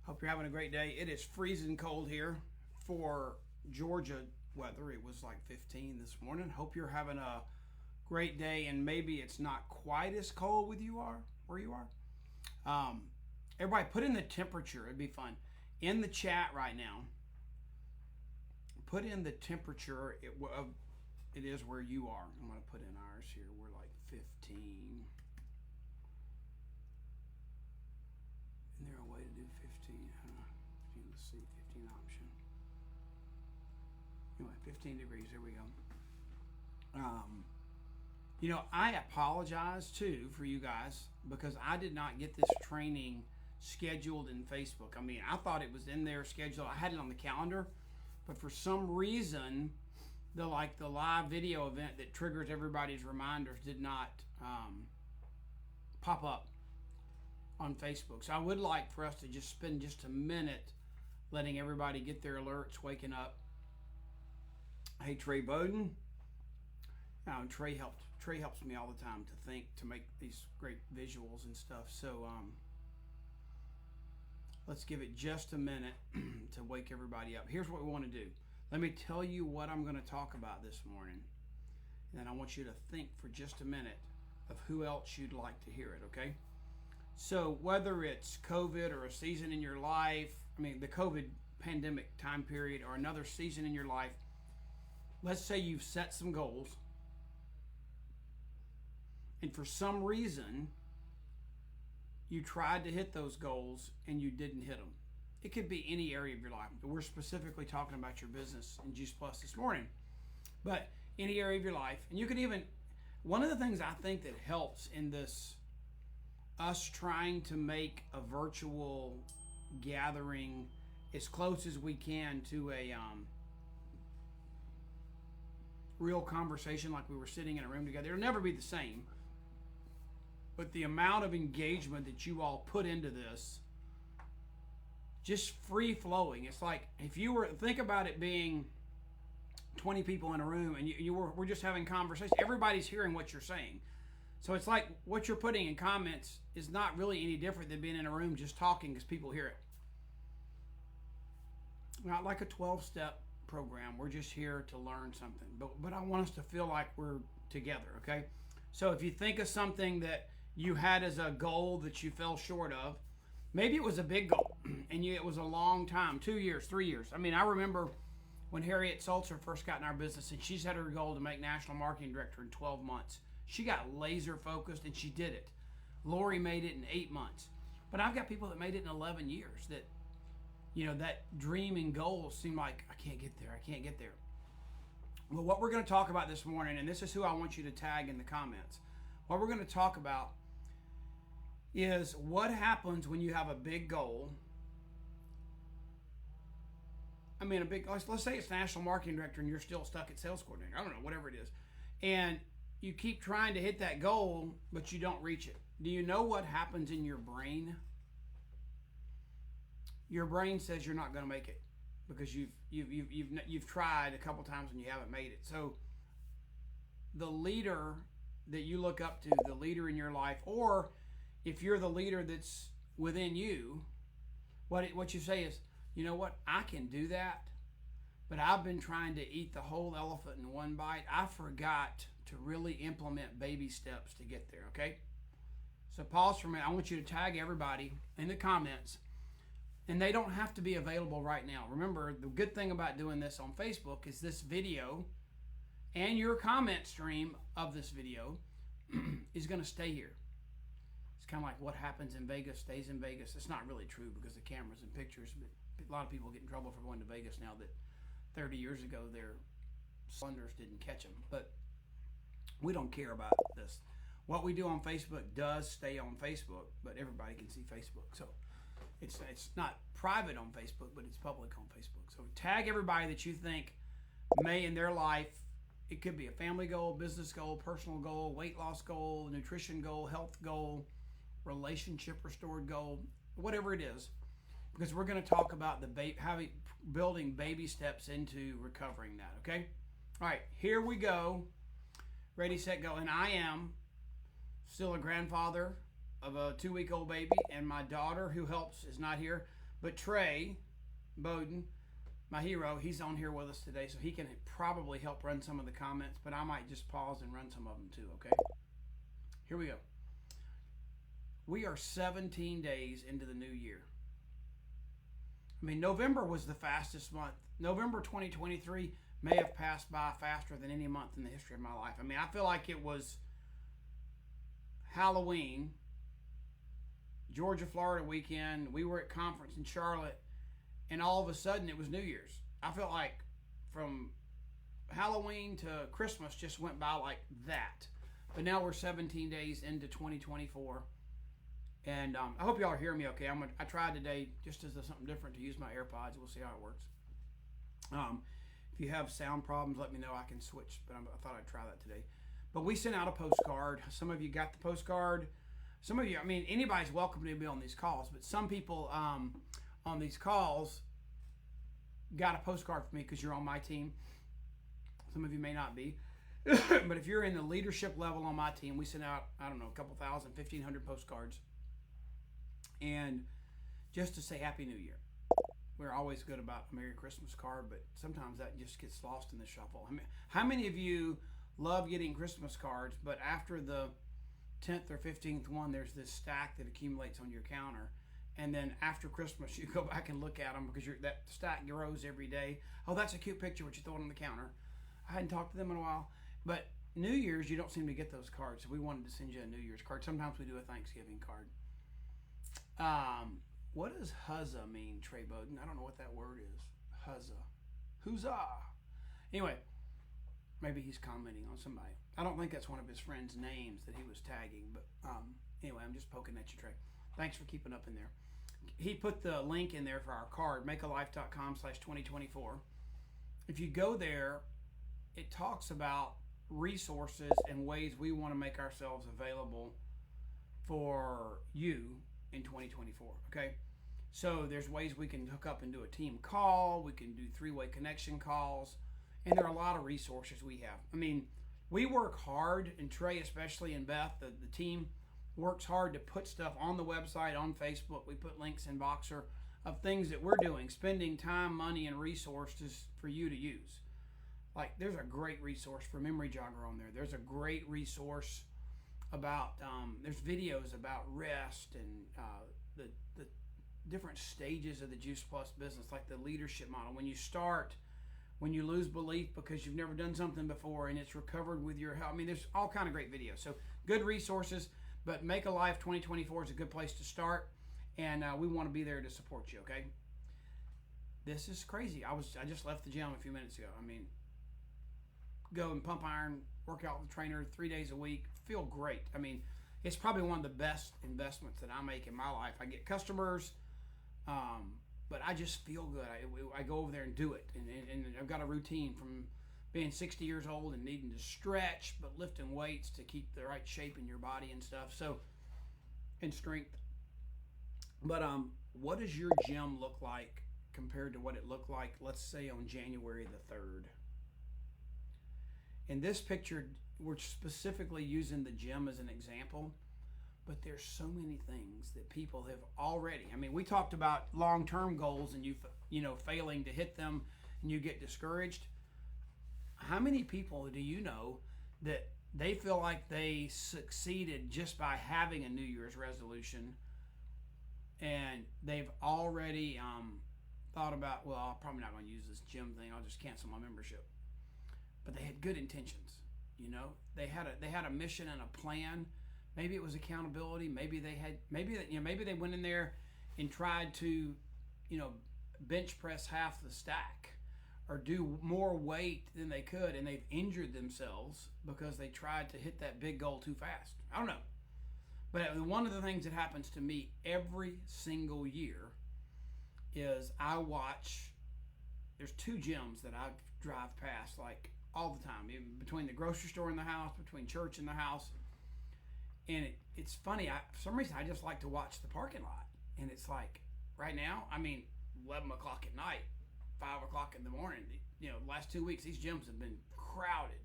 Hope you're having a great day. It is freezing cold here for Georgia weather. It was like 15 this morning. Hope you're having a great day, and maybe it's not quite as cold where you are. Everybody, put in the temperature. It'd be fun in the chat right now. Put in the temperature it is where you are. I'm going to put in ours here. We're like 15. Isn't there a way to do 15? Let's see, 15 option. Anyway, 15 degrees. There we go. I apologize too for you guys because I did not get this training scheduled in Facebook. I mean, I thought it was in their schedule. I had it on the calendar, but for some reason, the live video event that triggers everybody's reminders did not pop up on Facebook. So I would like for us to just spend just a minute letting everybody get their alerts, waking up. Hey, Trey Bowden. Trey helps me all the time to make these great visuals and stuff. So let's give it just a minute to wake everybody up. Here's what we want to do. Let me tell you what I'm going to talk about this morning. And then I want you to think for just a minute of who else you'd like to hear it, okay? So whether it's COVID or a season in your life, the COVID pandemic time period or another season in your life, let's say you've set some goals and for some reason you tried to hit those goals and you didn't hit them. It could be any area of your life. We're specifically talking about your business in Juice Plus this morning, but any area of your life. And you can even, one of the things I think that helps in this, us trying to make a virtual gathering as close as we can to a real conversation like we were sitting in a room together. It'll never be the same, but the amount of engagement that you all put into this, just free flowing. It's like if you were, think about it being 20 people in a room and we're just having conversation. Everybody's hearing what you're saying. So it's like what you're putting in comments is not really any different than being in a room just talking because people hear it. Not like a 12-step program. We're just here to learn something. But I want us to feel like we're together, okay? So if you think of something that you had as a goal that you fell short of, maybe it was a big goal and it was a long time, 2 years, 3 years. I remember when Harriet Salzer first got in our business and she set her goal to make national marketing director in 12 months. She got laser focused and she did it. Lori made it in 8 months. But I've got people that made it in 11 years that, that dream and goal seem like, I can't get there. Well, what we're going to talk about this morning, and this is who I want you to tag in the comments. What we're going to talk about is what happens when you have a big goal. Let's say it's national marketing director and you're still stuck at sales coordinator. I don't know, whatever it is. And you keep trying to hit that goal, but you don't reach it. Do you know what happens in your brain? Your brain says you're not going to make it because you've tried a couple times and you haven't made it. So the leader that you look up to, the leader in your life, or if you're the leader that's within you, what you say is, you know what, I can do that, but I've been trying to eat the whole elephant in one bite. I forgot to really implement baby steps to get there, okay? So pause for a minute. I want you to tag everybody in the comments, and they don't have to be available right now. Remember, the good thing about doing this on Facebook is this video and your comment stream of this video is going to stay here. It's kind of like what happens in Vegas stays in Vegas. It's not really true because the cameras and pictures, but a lot of people get in trouble for going to Vegas now that 30 years ago their cylinders didn't catch them. But we don't care about this. What we do on Facebook does stay on Facebook, but everybody can see Facebook. So it's not private on Facebook, but it's public on Facebook. So tag everybody that you think may in their life, it could be a family goal, business goal, personal goal, weight loss goal, nutrition goal, health goal, relationship restored goal, whatever it is, because we're going to talk about building baby steps into recovering that, okay? All right, here we go. Ready, set, go. And I am still a grandfather of a 2-week-old baby, and my daughter who helps is not here. But Trey Bowden, my hero, he's on here with us today, so he can probably help run some of the comments, but I might just pause and run some of them too, okay? Here we go. We are 17 days into the new year. I mean, November was the fastest month. November 2023 may have passed by faster than any month in the history of my life. I mean, I feel like it was Halloween, Georgia, Florida weekend. We were at conference in Charlotte, and all of a sudden it was New Year's. I felt like from Halloween to Christmas just went by like that. But now we're 17 days into 2024. And I hope y'all are hearing me okay. I tried today, just as something different, to use my AirPods. We'll see how it works. If you have sound problems, let me know. I can switch, but I thought I'd try that today. But we sent out a postcard. Some of you got the postcard. Some of you, I mean, anybody's welcome to be on these calls, but some people on these calls got a postcard for me because you're on my team. Some of you may not be. But if you're in the leadership level on my team, we sent out, I don't know, a couple thousand, 1,500 postcards. And just to say Happy New Year. We're always good about a Merry Christmas card, but sometimes that just gets lost in the shuffle. I mean, how many of you love getting Christmas cards, but after the 10th or 15th one, there's this stack that accumulates on your counter, and then after Christmas, you go back and look at them because that stack grows every day. Oh, that's a cute picture, what you throw it on the counter. I hadn't talked to them in a while, but New Year's, you don't seem to get those cards, so we wanted to send you a New Year's card. Sometimes we do a Thanksgiving card. What does huzzah mean, Trey Bowden? I don't know what that word is. Huzzah. Huzzah. Anyway, maybe he's commenting on somebody. I don't think that's one of his friends' names that he was tagging, but anyway, I'm just poking at you, Trey. Thanks for keeping up in there. He put the link in there for our card, makealife.com/2024. If you go there, it talks about resources and ways we want to make ourselves available for you in 2024, okay? So there's ways we can hook up and do a team call. We can do three-way connection calls. And there are a lot of resources we have. I mean, we work hard, and Trey especially, and Beth, the team, works hard to put stuff on the website, on Facebook. We put links in Boxer of things that we're doing, spending time, money, and resources for you to use. Like, there's a great resource for Memory Jogger on there. There's a great resource about, there's videos about rest and the different stages of the Juice Plus business, like the leadership model. When you start, when you lose belief because you've never done something before, and it's recovered with your health. I mean, there's all kind of great videos. So good resources, but Make a Life 2024 is a good place to start, and we want to be there to support you, okay? This is crazy. I just left the gym a few minutes ago. I mean, go and pump iron, work out with the trainer 3 days a week, feel great. I mean, it's probably one of the best investments that I make in my life. I get customers, but I just feel good. I go over there and do it, and I've got a routine from being 60 years old and needing to stretch, but lifting weights to keep the right shape in your body and stuff. So, and strength. But what does your gym look like compared to what it looked like, let's say, on January the 3rd? In this picture, we're specifically using the gym as an example, but there's so many things that people have already. I mean, we talked about long-term goals and you know, failing to hit them and you get discouraged. How many people do you know that they feel like they succeeded just by having a New Year's resolution, and they've already thought about, well, I'm probably not going to use this gym thing. I'll just cancel my membership. But they had good intentions, you know. They had a mission and a plan. Maybe it was accountability. Maybe they went in there and tried to, you know, bench press half the stack or do more weight than they could, and they've injured themselves because they tried to hit that big goal too fast. I don't know. But one of the things that happens to me every single year is I watch, there's two gyms that I drive past like all the time, even between the grocery store and the house, between church and the house. And it's funny, for some reason I just like to watch the parking lot. And it's like, right now, I mean, 11 o'clock at night, 5 o'clock in the morning, you know, the last 2 weeks, these gyms have been crowded.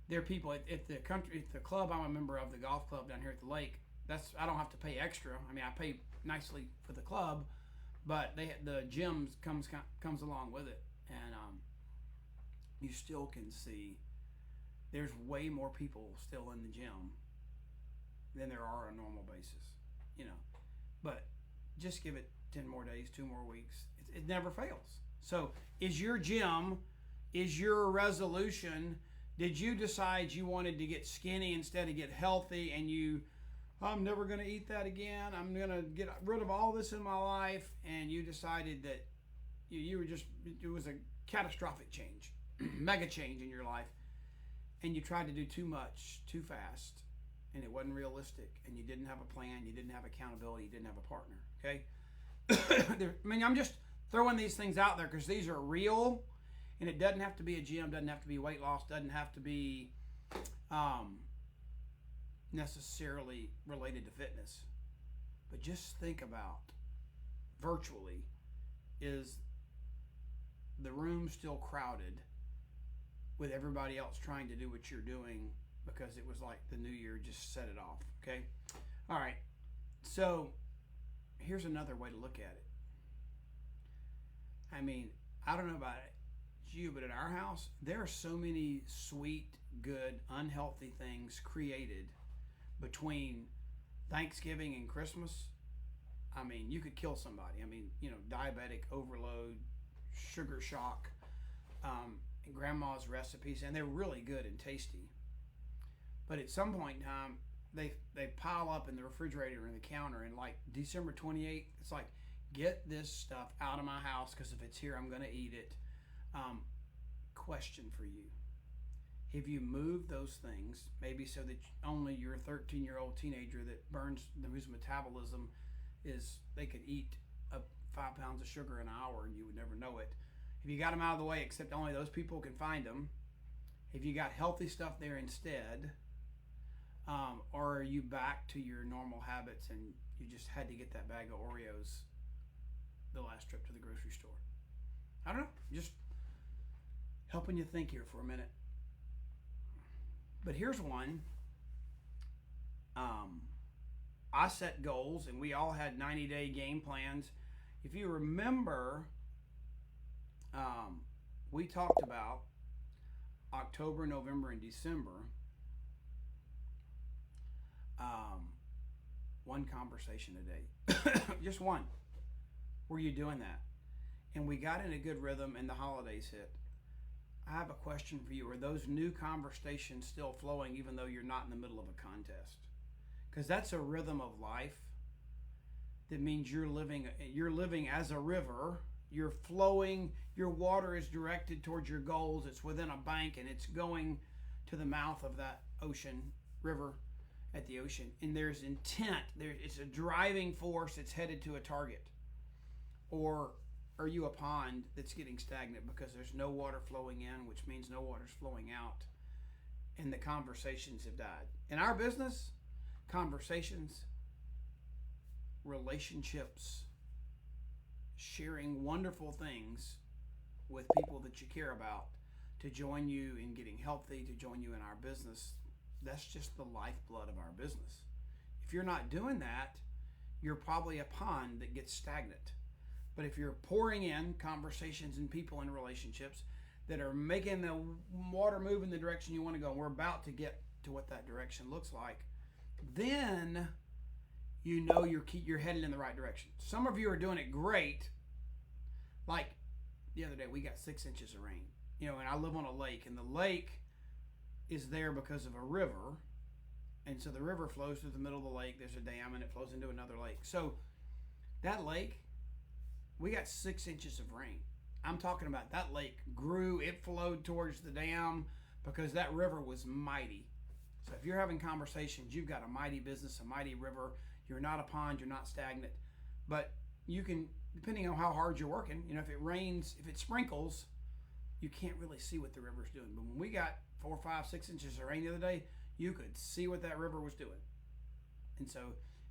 There are people at the club I'm a member of, the golf club down here at the lake. I don't have to pay extra. I mean, I pay nicely for the club, but the gym comes along with it, and you still can see there's way more people still in the gym than there are on a normal basis, you know. But just give it 10 more days, 2 more weeks. It never fails. So is your resolution, did you decide you wanted to get skinny instead of get healthy, and I'm never going to eat that again, I'm going to get rid of all this in my life, and you decided that you were just, it was a catastrophic change, mega change in your life, and you tried to do too much, too fast, and it wasn't realistic, and you didn't have a plan, you didn't have accountability, you didn't have a partner, okay? I mean, I'm just throwing these things out there because these are real, and it doesn't have to be a gym, doesn't have to be weight loss, doesn't have to be necessarily related to fitness. But just think about, virtually, is the room still crowded with everybody else trying to do what you're doing because it was like the new year just set it off, okay? All right, so here's another way to look at it. I mean, I don't know about you, but at our house, there are so many sweet, good, unhealthy things created between Thanksgiving and Christmas. I mean, you could kill somebody. I mean, you know, diabetic overload, sugar shock, and grandma's recipes, and they're really good and tasty. But at some point in time, they pile up in the refrigerator and the counter, and like December 28th, it's like, get this stuff out of my house because if it's here, I'm going to eat it. Question for you. Have you moved those things, maybe so that only your 13-year-old teenager whose metabolism is, they could eat 5 pounds of sugar in an hour and you would never know it. Have you got them out of the way except only those people can find them? Have you got healthy stuff there instead? Or are you back to your normal habits and you just had to get that bag of Oreos the last trip to the grocery store? I don't know, just helping you think here for a minute. But here's one. I set goals, and we all had 90-day game plans. If you remember, we talked about October, November, and December. One conversation a day. Just one. Were you doing that? And we got in a good rhythm, and the holidays hit. I have a question for you. Are those new conversations still flowing even though you're not in the middle of a contest? Because that's a rhythm of life. That means you're living as a river. You're flowing. Your water is directed towards your goals. It's within a bank and it's going to the mouth of that ocean, river at the ocean. And there's intent. It's a driving force that's headed to a target. Or are you a pond that's getting stagnant because there's no water flowing in, which means no water's flowing out, and the conversations have died? In our business, conversations, relationships, sharing wonderful things with people that you care about to join you in getting healthy, to join you in our business, that's just the lifeblood of our business. If you're not doing that, you're probably a pond that gets stagnant. But if you're pouring in conversations and people and relationships that are making the water move in the direction you want to go, and we're about to get to what that direction looks like, then you know you're headed in the right direction. Some of you are doing it great. Like the other day, we got 6 inches of rain. You know, and I live on a lake, and the lake is there because of a river. And so the river flows through the middle of the lake. There's a dam, and it flows into another lake. So that lake, we got 6 inches of rain. I'm talking about that lake grew, it flowed towards the dam because that river was mighty. So if you're having conversations, you've got a mighty business, a mighty river. You're not a pond, you're not stagnant. But you can, depending on how hard you're working, you know, if it rains, if it sprinkles, you can't really see what the river's doing. But when we got 4, 5, 6 inches of rain the other day, you could see what that river was doing. And so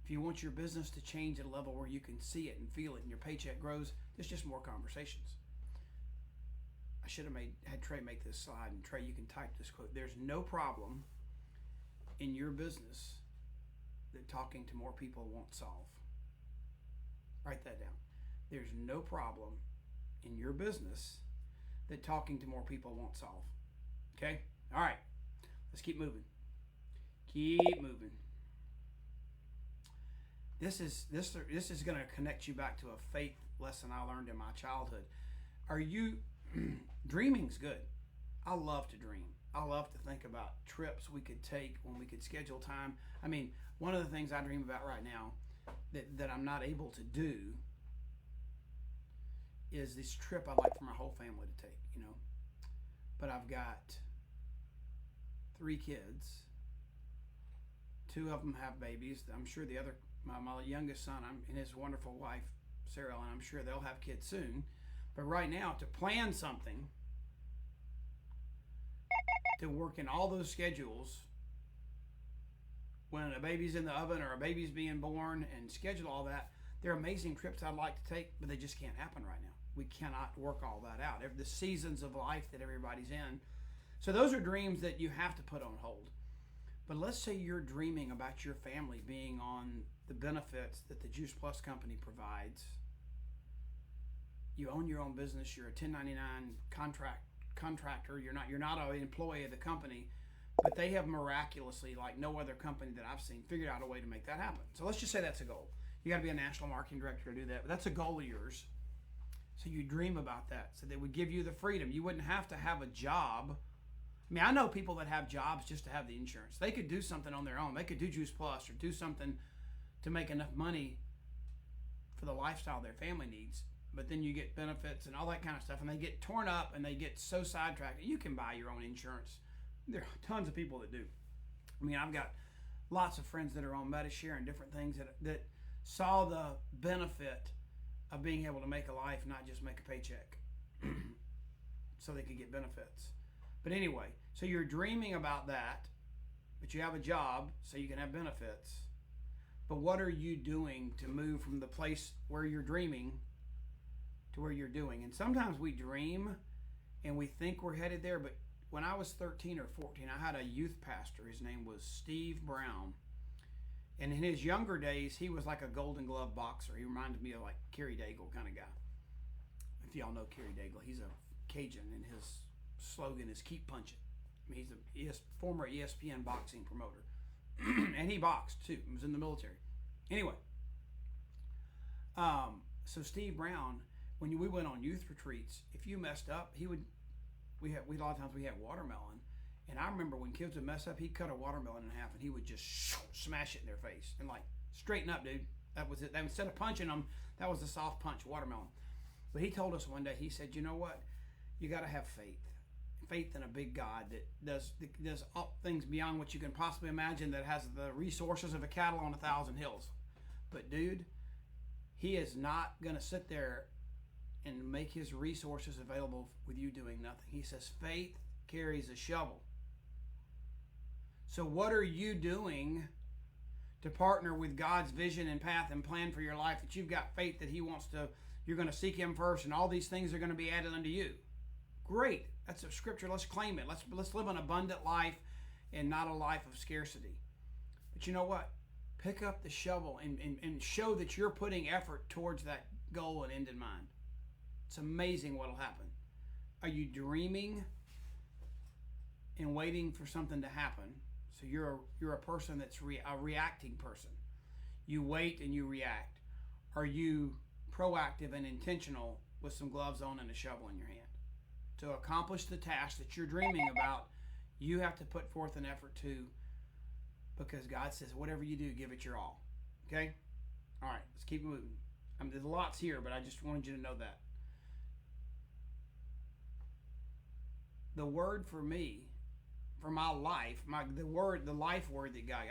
if you want your business to change at a level where you can see it and feel it and your paycheck grows, there's just more conversations. I should have had Trey make this slide, and Trey, you can type this quote. There's no problem in your business that talking to more people won't solve. Write that down. there's no problem in your business that talking to more people won't solve. Okay? All right. Let's keep moving. Keep moving. This is going to connect you back to a faith lesson I learned in my childhood. Are you dreaming's good. I love to dream. I love to think about trips we could take when we could schedule time. I mean, one of the things I dream about right now that I'm not able to do is this trip I'd like for my whole family to take, you know. But I've got 3 kids. 2 of them have babies. I'm sure the other, my youngest son and his wonderful wife, Sarah, and I'm sure they'll have kids soon. But right now, to plan something, to work in all those schedules when a baby's in the oven or a baby's being born and schedule all that, they're amazing trips I'd like to take, but they just can't happen right now. We cannot work all that out. The seasons of life that everybody's in. So those are dreams that you have to put on hold. But let's say you're dreaming about your family being on the benefits that the Juice Plus company provides. You own your own business. You're a 1099 contractor. You're not an employee of the company, but they have miraculously, like no other company that I've seen, figured out a way to make that happen. So let's just say that's a goal. You got to be a national marketing director to do that, but that's a goal of yours. So you dream about that. So they would give you the freedom. You wouldn't have to have a job. I mean, I know people that have jobs just to have the insurance. They could do something on their own. They could do Juice Plus or do something to make enough money for the lifestyle their family needs. But then you get benefits and all that kind of stuff, and they get torn up and they get so sidetracked. You can buy your own insurance. There are tons of people that do. I mean, I've got lots of friends that are on MediShare and different things that saw the benefit of being able to make a life, not just make a paycheck, so they could get benefits. But anyway, so you're dreaming about that, but you have a job so you can have benefits. But what are you doing to move from the place where you're dreaming to where you're doing? And sometimes we dream and we think we're headed there, but when I was 13 or 14, I had a youth pastor. His name was Steve Brown. And in his younger days, he was like a Golden Glove boxer. He reminded me of like Kerry Daigle kind of guy. If y'all know Kerry Daigle, he's a Cajun, and his slogan is "Keep Punching." I mean, he's a former ESPN boxing promoter. And he boxed too. He was in the military. Anyway, so Steve Brown, when we went on youth retreats, if you messed up, we a lot of times we had watermelon. And I remember when kids would mess up, he'd cut a watermelon in half and he would just smash it in their face and like, straighten up, dude. That was it. Instead of punching them, that was the soft punch watermelon. But he told us one day, he said, you know what? You got to have faith. Faith in a big God that does all things beyond what you can possibly imagine, that has the resources of a cattle on 1,000 hills. But dude, he is not going to sit there and make his resources available with you doing nothing. He says faith carries a shovel. So what are you doing to partner with God's vision and path and plan for your life, that you've got faith that he wants to, you're going to seek him first and all these things are going to be added unto you? Great. That's a scripture. Let's claim it. Let's live an abundant life and not a life of scarcity. But you know what? Pick up the shovel and show that you're putting effort towards that goal and end in mind. It's amazing what'll happen. Are you dreaming and waiting for something to happen? So you're a person that's a reacting person. You wait and you react. Are you proactive and intentional with some gloves on and a shovel in your hand? To accomplish the task that you're dreaming about, you have to put forth an effort too, because God says, whatever you do, give it your all. Okay? All right, let's keep moving. There's lots here, but I just wanted you to know that. The word for me, for my life, the life word that God,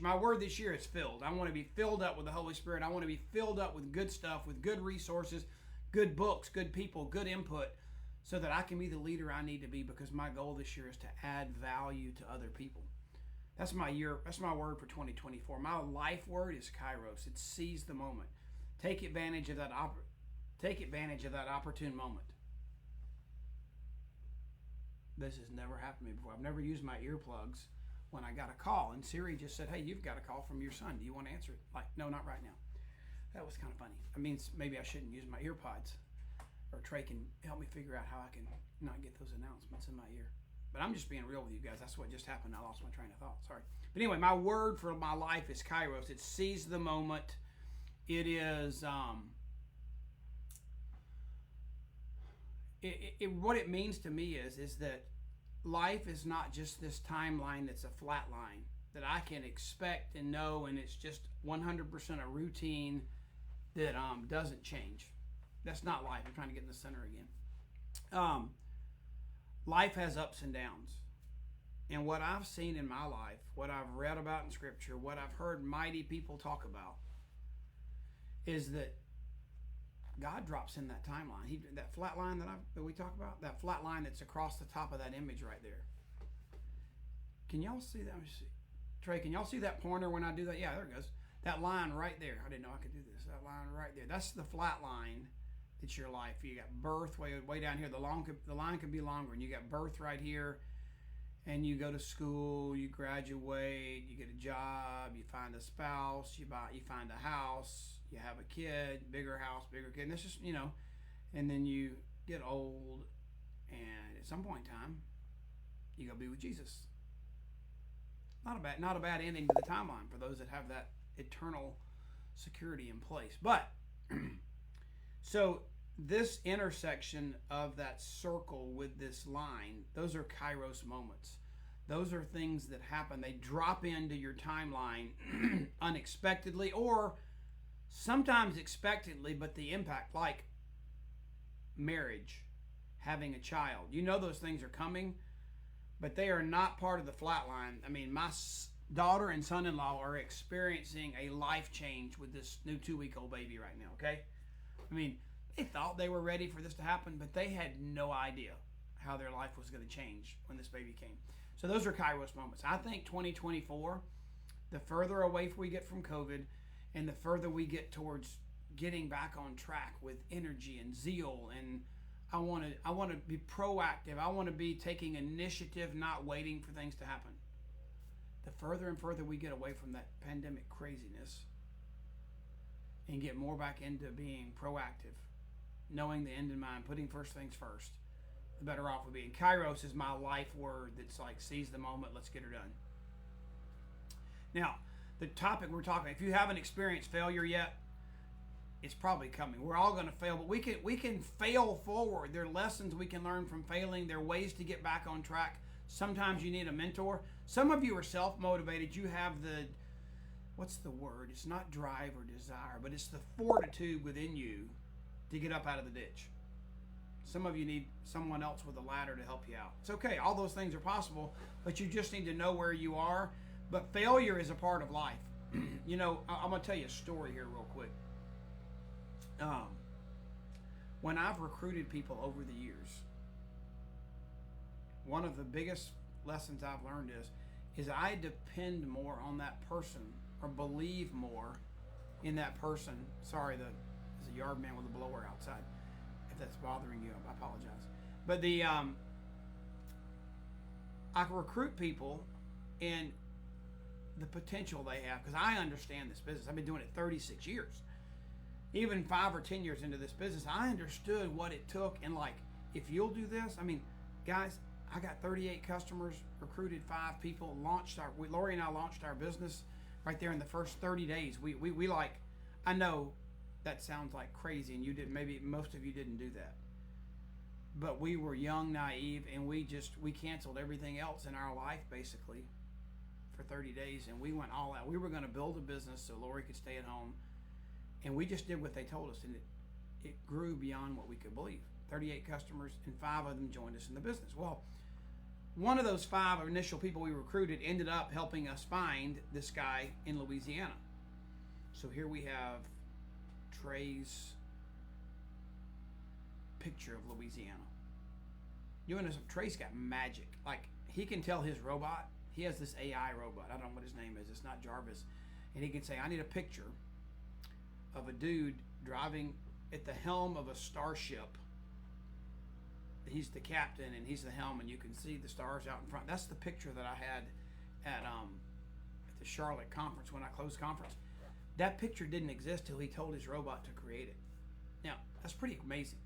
my word this year is filled. I want to be filled up with the Holy Spirit. I want to be filled up with good stuff, with good resources, good books, good people, good input, so that I can be the leader I need to be, because my goal this year is to add value to other people. That's my word for 2024. My life word is Kairos. It's seize the moment. Take advantage of that opportune moment. This has never happened to me before. I've never used my earplugs when I got a call, and Siri just said, hey, you've got a call from your son. Do you want to answer it? Like, no, not right now. That was kind of funny. I mean, maybe I shouldn't use my ear pods. Or Trey can help me figure out how I can not get those announcements in my ear. But I'm just being real with you guys. That's what just happened. I lost my train of thought. Sorry. But anyway, my word for my life is kairos. It seize the moment. It is what it means to me is that life is not just this timeline that's a flat line that I can expect and know, and it's just 100% a routine that doesn't change. That's not life. I'm trying to get in the center again. Life has ups and downs. And what I've seen in my life, what I've read about in Scripture, what I've heard mighty people talk about, is that God drops in that timeline. That flat line that we talk about, that flat line that's across the top of that image right there. Can y'all see that? Let me see. Trey, can y'all see that pointer when I do that? Yeah, there it goes. That line right there. I didn't know I could do this. That line right there. That's the flat line. It's your life. You got birth way down here. The line could be longer, and you got birth right here, and you go to school, you graduate, you get a job, you find a spouse, you find a house, you have a kid, bigger house, bigger kid. And that's just and then you get old, and at some point in time, you go be with Jesus. Not a bad ending to the timeline for those that have that eternal security in place, but. So this intersection of that circle with this line, those are kairos moments. Those are things that happen. They drop into your timeline unexpectedly or sometimes expectedly, but the impact, like marriage, having a child. You know those things are coming, but they are not part of the flat line. I mean, my daughter and son-in-law are experiencing a life change with this new 2-week-old baby right now, okay? I mean, they thought they were ready for this to happen, but they had no idea how their life was going to change when this baby came. So those are kairos moments. I think 2024, the further away we get from COVID and the further we get towards getting back on track with energy and zeal, and I want to be proactive. I want to be taking initiative, not waiting for things to happen. The further and further we get away from that pandemic craziness and get more back into being proactive, knowing the end in mind, putting first things first, the better off we'll be. And kairos is my life word that's like, seize the moment, let's get her done. Now, the topic we're talking, if you haven't experienced failure yet, it's probably coming. We're all going to fail, but we can fail forward. There are lessons we can learn from failing. There are ways to get back on track. Sometimes you need a mentor. Some of you are self-motivated. You have the, what's the word? It's not drive or desire, but it's the fortitude within you to get up out of the ditch. Some of you need someone else with a ladder to help you out. It's okay. All those things are possible, but you just need to know where you are. But failure is a part of life. I'm going to tell you a story here real quick. When I've recruited people over the years, one of the biggest lessons I've learned is I depend more on that person or believe more in that person. Sorry, there's a yard man with a blower outside. If that's bothering you, I apologize. But I can recruit people and the potential they have, because I understand this business. I've been doing it 36 years. Even 5 or 10 years into this business, I understood what it took. And like, if you'll do this, I mean, guys, I got 38 customers, recruited 5 people, Lori and I launched our business right there in the first 30 days. We like, I know that sounds like crazy, and you didn't, maybe most of you didn't do that. But we were young, naive, and we canceled everything else in our life basically for 30 days, and we went all out. We were going to build a business so Lori could stay at home, and we just did what they told us, and it grew beyond what we could believe. 38 customers, and 5 of them joined us in the business. Well, one of those 5 initial people we recruited ended up helping us find this guy in Louisiana. So here we have Trey's picture of Louisiana. You know, Trey's got magic. Like, he can tell his robot, he has this AI robot, I don't know what his name is, it's not Jarvis, and he can say, I need a picture of a dude driving at the helm of a starship. He's the captain and he's the helm, and you can see the stars out in front. That's the picture that I had at the Charlotte conference when I closed conference. That picture didn't exist till he told his robot to create it. Now, that's pretty amazing.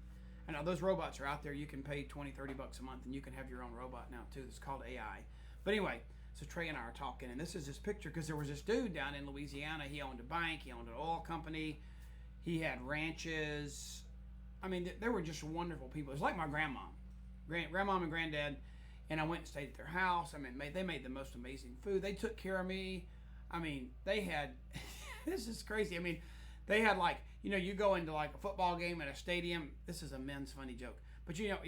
And now those robots are out there. You can pay 20, 30 bucks a month and you can have your own robot now too. It's called AI. But anyway, so Trey and I are talking, and this is this picture because there was this dude down in Louisiana. He owned a bank, he owned an oil company, he had ranches. I mean, they were just wonderful people. It was like my grandmom and granddad, and I went and stayed at their house. I mean, they made the most amazing food. They took care of me. I mean, they had, this is crazy. I mean, they had like, you know, you go into like a football game at a stadium. This is a men's funny joke. But you know,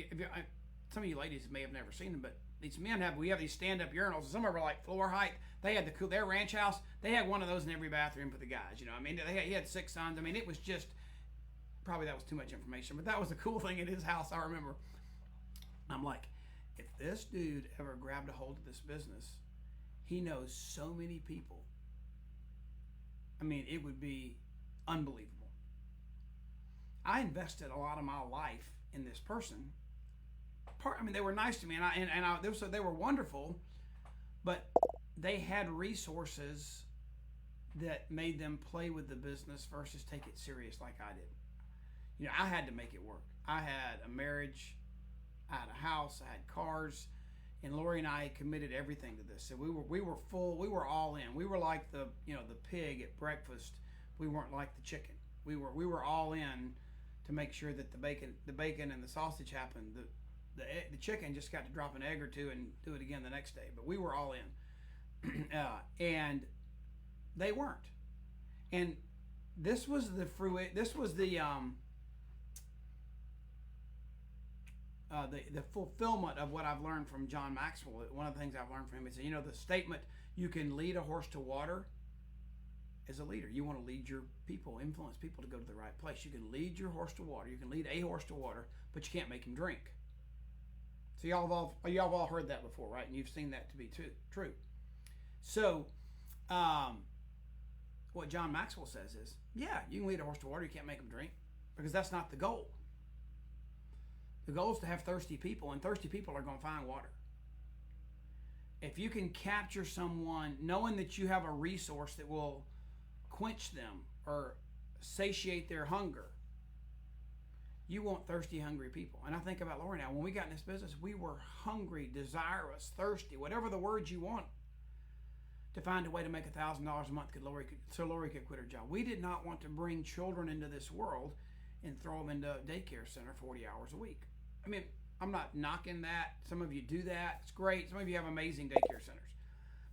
some of you ladies may have never seen them, but these men we have these stand-up urinals. And some of them are like floor height. They had their ranch house. They had one of those in every bathroom for the guys. You know, I mean, he had 6 sons. I mean, it was just, probably that was too much information, but that was a cool thing at his house. I remember. I'm like, if this dude ever grabbed a hold of this business, he knows so many people. I mean, it would be unbelievable. I invested a lot of my life in this person. I mean, they were nice to me, they were wonderful, but they had resources that made them play with the business versus take it serious like I did. You know, I had to make it work. I had a marriage, I had a house, I had cars, and Lori and I committed everything to this. So we were full, we were all in. We were like the pig at breakfast. We weren't like the chicken. We were all in to make sure that the bacon and the sausage happened. The chicken just got to drop an egg or two and do it again the next day. But we were all in, and they weren't. And this was the fulfillment of what I've learned from John Maxwell. One of the things I've learned from him is, you know, the statement, you can lead a horse to water. As a leader, you want to lead your people, influence people to go to the right place. You can lead your horse to water. You can lead a horse to water, but you can't make him drink. So y'all have all heard that before, right? And you've seen that to be true. So, what John Maxwell says is, yeah, you can lead a horse to water. You can't make him drink, because that's not the goal. The goal is to have thirsty people, and thirsty people are going to find water. If you can capture someone knowing that you have a resource that will quench them or satiate their hunger, you want thirsty, hungry people. And I think about Lori now. When we got in this business, we were hungry, desirous, thirsty, whatever the words you want, to find a way to make $1,000 a month so Lori could quit her job. We did not want to bring children into this world and throw them into a daycare center 40 hours a week. I mean, I'm not knocking that. Some of you do that. It's great. Some of you have amazing daycare centers.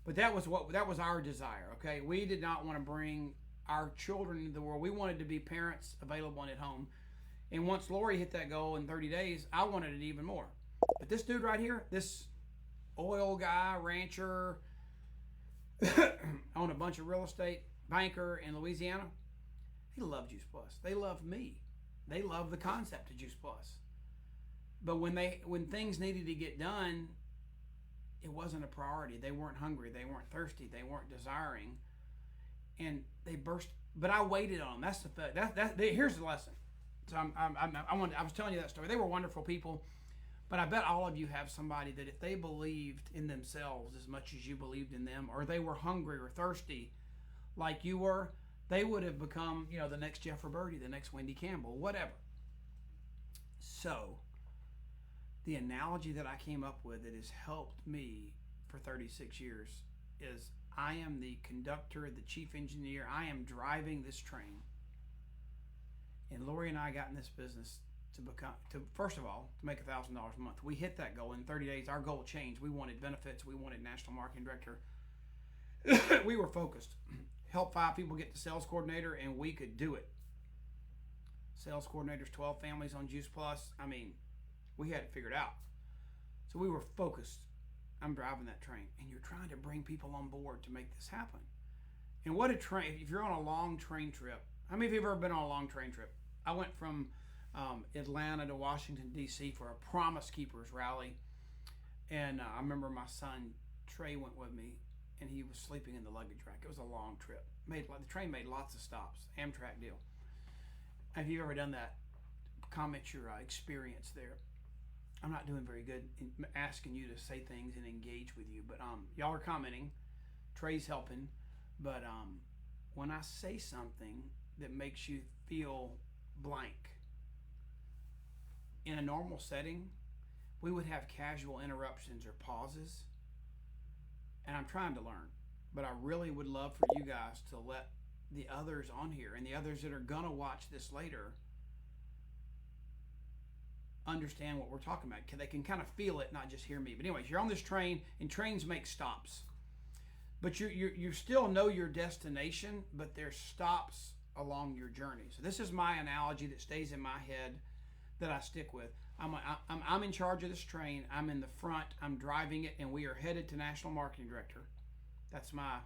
But that was our desire, okay? We did not want to bring our children into the world. We wanted to be parents available and at home. And once Lori hit that goal in 30 days, I wanted it even more. But this dude right here, this oil guy, rancher, owned a bunch of real estate, banker in Louisiana, he loved Juice Plus. They loved me. They loved the concept of Juice Plus. But when things needed to get done, it wasn't a priority. They weren't hungry. They weren't thirsty. They weren't desiring, and they burst. But I waited on them. That's the fact. Here's the lesson. So I was telling you that story. They were wonderful people, but I bet all of you have somebody that if they believed in themselves as much as you believed in them, or they were hungry or thirsty like you were, they would have become, you know, the next Jeff Roberti, the next Wendy Campbell, whatever. So the analogy that I came up with that has helped me for 36 years is I am the conductor, the chief engineer. I am driving this train. And Lori and I got in this business to first of all, to make $1,000 a month. We hit that goal in 30 days. Our goal changed. We wanted benefits. We wanted national marketing director. We were focused. Help 5 people get to sales coordinator, and we could do it. Sales coordinators, 12 families on Juice Plus. I mean, we had it figured out. So we were focused. I'm driving that train, and you're trying to bring people on board to make this happen. And what a train, if you're on a long train trip, how many of you have ever been on a long train trip? I went from Atlanta to Washington, D.C. for a Promise Keepers rally. And I remember my son, Trey, went with me, and he was sleeping in the luggage rack. It was a long trip. The train made lots of stops, Amtrak deal. If you've ever done that, comment your experience there. I'm not doing very good in asking you to say things and engage with you, but y'all are commenting. Trey's helping, but when I say something that makes you feel blank. In a normal setting, we would have casual interruptions or pauses, and I'm trying to learn. But I really would love for you guys to let the others on here and the others that are gonna watch this later understand what we're talking about. They can kind of feel it, not just hear me. But anyways, you're on this train, and trains make stops. But you still know your destination, but there's stops along your journey. So this is my analogy that stays in my head that I stick with. I'm in charge of this train. I'm in the front. I'm driving it, and we are headed to National Marketing Director. That's my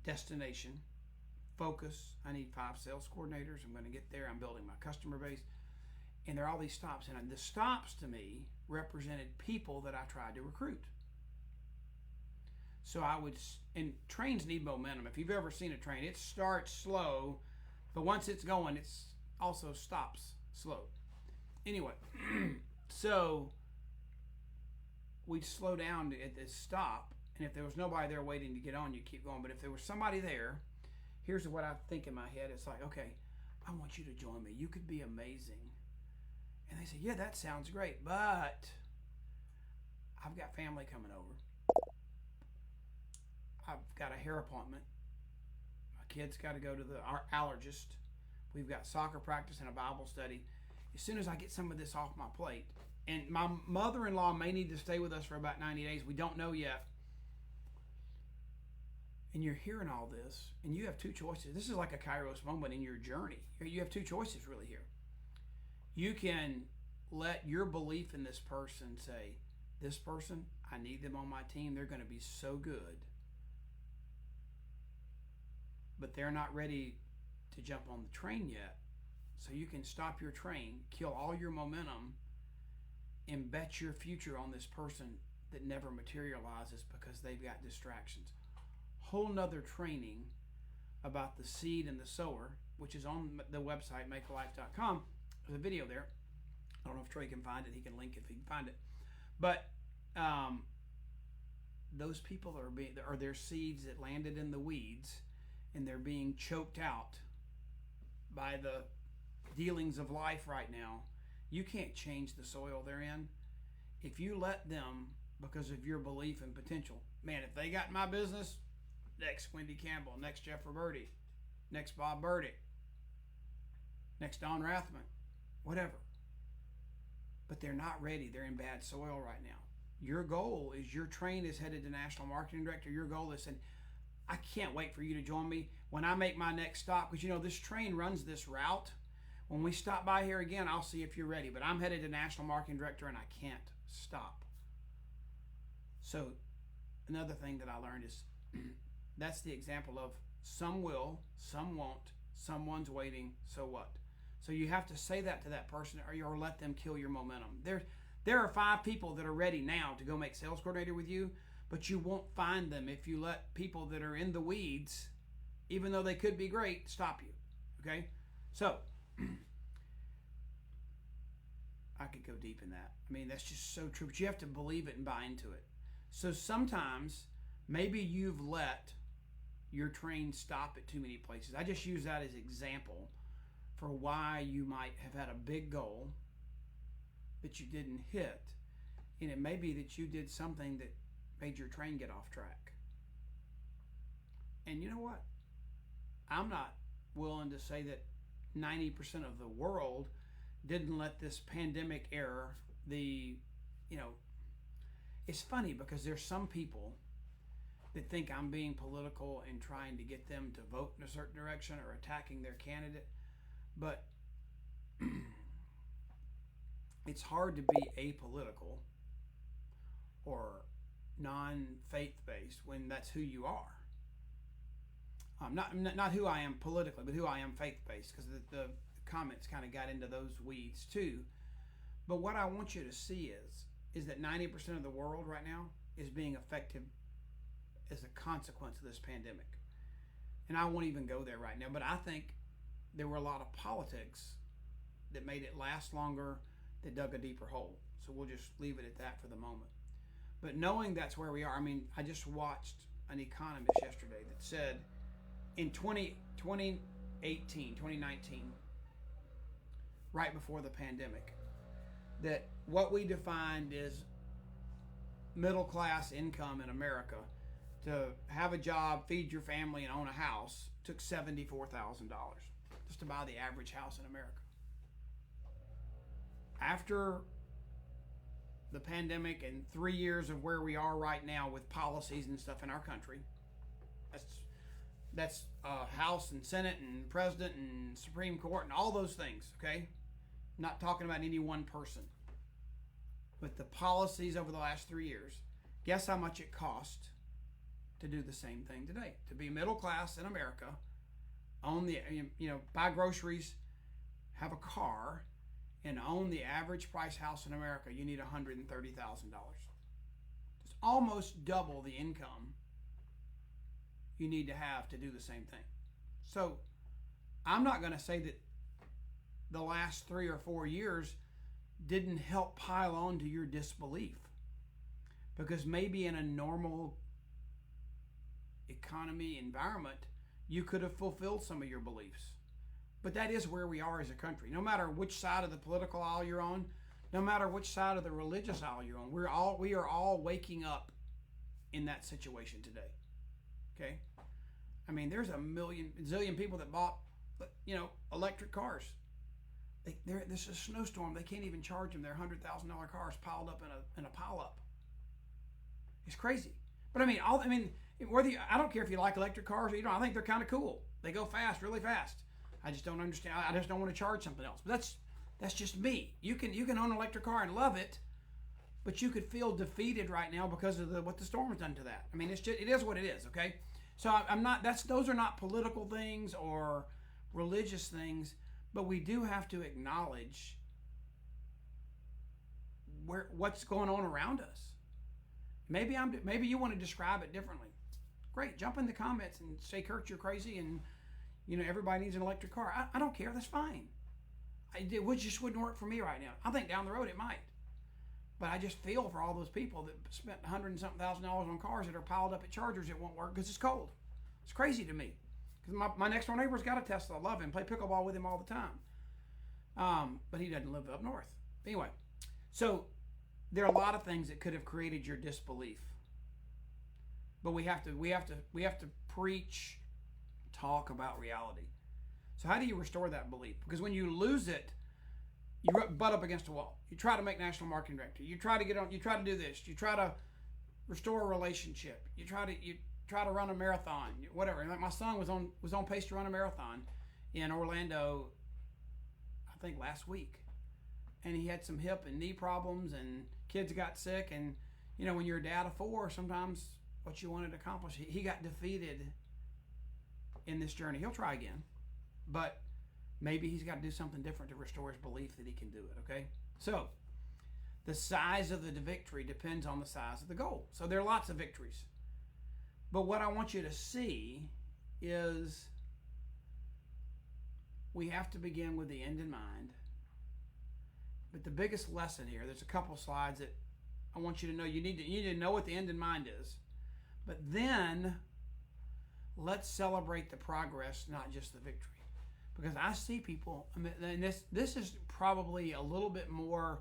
destination. Focus. I need 5 sales coordinators. I'm going to get there. I'm building my customer base. And there are all these stops. And the stops to me represented people that I tried to recruit. So and trains need momentum. If you've ever seen a train, it starts slow, but once it's going, it also stops slow. Anyway, so we'd slow down at this stop, and if there was nobody there waiting to get on, you keep going. But if there was somebody there, here's what I think in my head. It's like, okay, I want you to join me. You could be amazing. And they say, yeah, that sounds great, but I've got family coming over. I've got a hair appointment. My kid's got to go to the allergist. We've got soccer practice and a Bible study. As soon as I get some of this off my plate, and my mother-in-law may need to stay with us for about 90 days. We don't know yet. And you're hearing all this, and you have 2 choices. This is like a Kairos moment in your journey. You have 2 choices really here. You can let your belief in this person say, this person, I need them on my team. They're going to be so good. But they're not ready to jump on the train yet. So you can stop your train, kill all your momentum, and bet your future on this person that never materializes because they've got distractions. Whole nother training about the seed and the sower, which is on the website, makealife.com. There's a video there. I don't know if Trey can find it. He can link it if he can find it. But those people are their seeds that landed in the weeds, and they're being choked out by the dealings of life right now. You can't change the soil they're in. If you let them, because of your belief and potential, man, if they got in my business, next Wendy Campbell, next Jeff Roberti, next Bob Burdick, next Don Rathman, whatever. But they're not ready. They're in bad soil right now. Your goal is, your train is headed to National Marketing Director. Your goal is, and I can't wait for you to join me when I make my next stop, because this train runs this route. When we stop by here again, I'll see if you're ready. But I'm headed to National Marketing Director, and I can't stop. So another thing that I learned is that's the example of some will, some won't, someone's waiting, so what? So you have to say that to that person, or let them kill your momentum. There are 5 people that are ready now to go make sales coordinator with you, but you won't find them if you let people that are in the weeds, even though they could be great, stop you. Okay? So I could go deep in that. I mean, that's just so true, but you have to believe it and buy into it. So sometimes maybe you've let your train stop at too many places. I just use that as example for why you might have had a big goal that you didn't hit. And it may be that you did something that made your train get off track. And you know what? I'm not willing to say that 90% of the world didn't let this pandemic era, it's funny because there's some people that think I'm being political and trying to get them to vote in a certain direction or attacking their candidate. But it's hard to be apolitical or non-faith-based when that's who you are. Not who I am politically, but who I am faith-based, because the comments kind of got into those weeds too. But what I want you to see is that 90% of the world right now is being affected as a consequence of this pandemic. And I won't even go there right now, but I think there were a lot of politics that made it last longer, that dug a deeper hole. So we'll just leave it at that for the moment. But knowing that's where we are, I mean, I just watched an economist yesterday that said in 2019, right before the pandemic, that what we defined is middle class income in America, to have a job, feed your family, and own a house, took $74,000 just to buy the average house in America. After the pandemic and 3 years of where we are right now with policies and stuff in our country, that's House and Senate and President and Supreme Court and all those things, okay? Not talking about any one person. With the policies over the last 3 years, guess how much it cost to do the same thing today? To be middle class in America, own the, buy groceries, have a car, and own the average price house in America, you need $130,000. It's almost double the income you need to have to do the same thing. So I'm not going to say that the last 3 or 4 years didn't help pile on to your disbelief, because maybe in a normal economy environment you could have fulfilled some of your beliefs. But that is where we are as a country. No matter which side of the political aisle you're on, no matter which side of the religious aisle you're on, we are all waking up in that situation today. Okay? I mean, there's a zillion people that bought, electric cars. This is a snowstorm. They can't even charge them. Their $100,000 cars piled up in a pile up. It's crazy. But I don't care if you like electric cars or you don't. I think they're kind of cool. They go fast, really fast. I just don't understand. I just don't want to charge something else. But that's just me. You can own an electric car and love it, but you could feel defeated right now because of what the storm has done to that. I mean, it is what it is. Okay, so I'm not. Those are not political things or religious things, but we do have to acknowledge what's going on around us. Maybe you want to describe it differently. Great, jump in the comments and say, Curt, you're crazy, and everybody needs an electric car. I don't care. That's fine. It just wouldn't work for me right now. I think down the road it might. But I just feel for all those people that spent $100 and something thousand on cars that are piled up at chargers that won't work because it's cold. It's crazy to me. Because my next door neighbor's got a Tesla. I love him. Play pickleball with him all the time. But he doesn't live up north. Anyway, so there are a lot of things that could have created your disbelief. But we have to preach, talk about reality. So how do you restore that belief? Because when you lose it, you butt up against a wall. You try to make national marketing director. You try to get on. You try to do this. You try to restore a relationship. You try to run a marathon. Whatever. Like my son was on pace to run a marathon in Orlando, I think last week, and he had some hip and knee problems, and kids got sick. And when you're a dad of 4, sometimes what you wanted to accomplish, he got defeated in this journey. He'll try again, but maybe he's got to do something different to restore his belief that he can do it. Okay, so the size of the victory depends on the size of the goal. So there are lots of victories, but what I want you to see is we have to begin with the end in mind. But the biggest lesson here, there's a couple slides that I want you to know. You need to know what the end in mind is, but then let's celebrate the progress, not just the victory. Because I see people, and this is probably a little bit more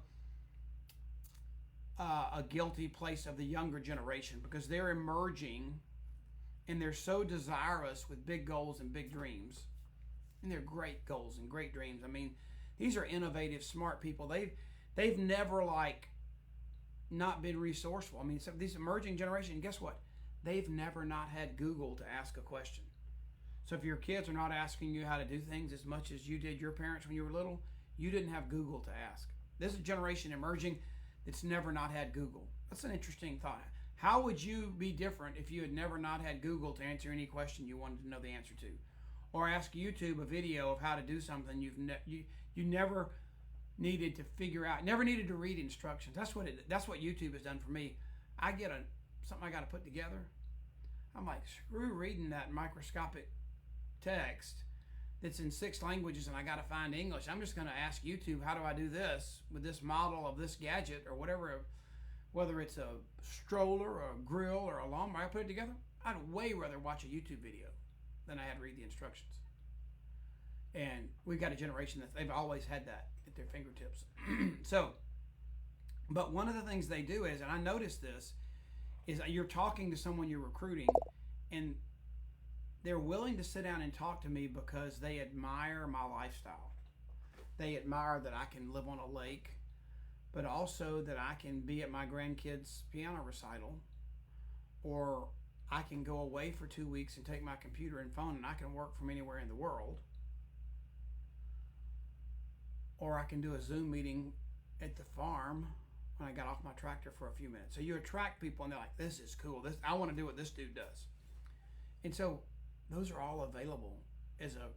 a guilty place of the younger generation, because they're emerging and they're so desirous with big goals and big dreams. And they're great goals and great dreams. I mean, these are innovative, smart people. They've never not been resourceful. I mean, so these emerging generation, guess what? They've never not had Google to ask a question. So if your kids are not asking you how to do things as much as you did your parents when you were little, you didn't have Google to ask. This is a generation emerging that's never not had Google. That's an interesting thought. How would you be different if you had never not had Google to answer any question you wanted to know the answer to? Or ask YouTube a video of how to do something you never needed to figure out, never needed to read instructions. That's what YouTube has done for me. I get something I got to put together. I'm like, screw reading that microscopic text that's in 6 languages and I got to find English. I'm just going to ask YouTube, how do I do this with this model of this gadget or whatever, whether it's a stroller or a grill or a lawnmower, I put it together. I'd way rather watch a YouTube video then I had to read the instructions. And we've got a generation that they've always had that at their fingertips. So, but one of the things they do is, and I noticed this, is you're talking to someone you're recruiting, and they're willing to sit down and talk to me because they admire my lifestyle. They admire that I can live on a lake, but also that I can be at my grandkids' piano recital, or I can go away for 2 weeks and take my computer and phone and I can work from anywhere in the world, or I can do a Zoom meeting at the farm when I got off my tractor for a few minutes. So you attract people and they're like, this is cool. I want to do what this dude does. And so those are all available as a,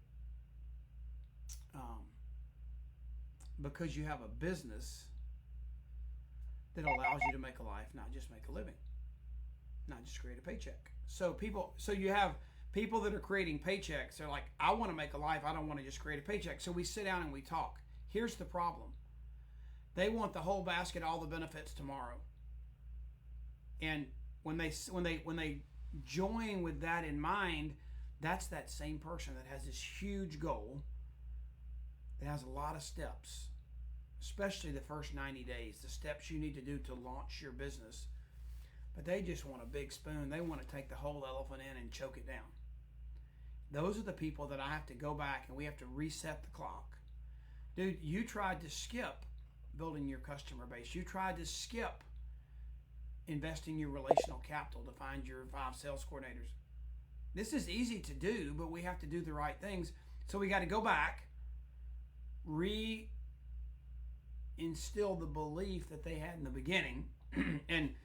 because you have a business that allows you to make a life, not just make a living, not just create a paycheck. So you have people that are creating paychecks. They're like, I want to make a life. I don't want to just create a paycheck. So we sit down and we talk. Here's the problem. They want the whole basket, all the benefits tomorrow. And when they join with that in mind, that's that same person that has this huge goal that has a lot of steps, especially the first 90 days, the steps you need to do to launch your business. But they just want a big spoon. They want to take the whole elephant in and choke it down. Those are the people that I have to go back and we have to reset the clock. Dude, you tried to skip building your customer base. You tried to skip investing your relational capital to find your 5 sales coordinators. This is easy to do, but we have to do the right things. So we got to go back, reinstill the belief that they had in the beginning. And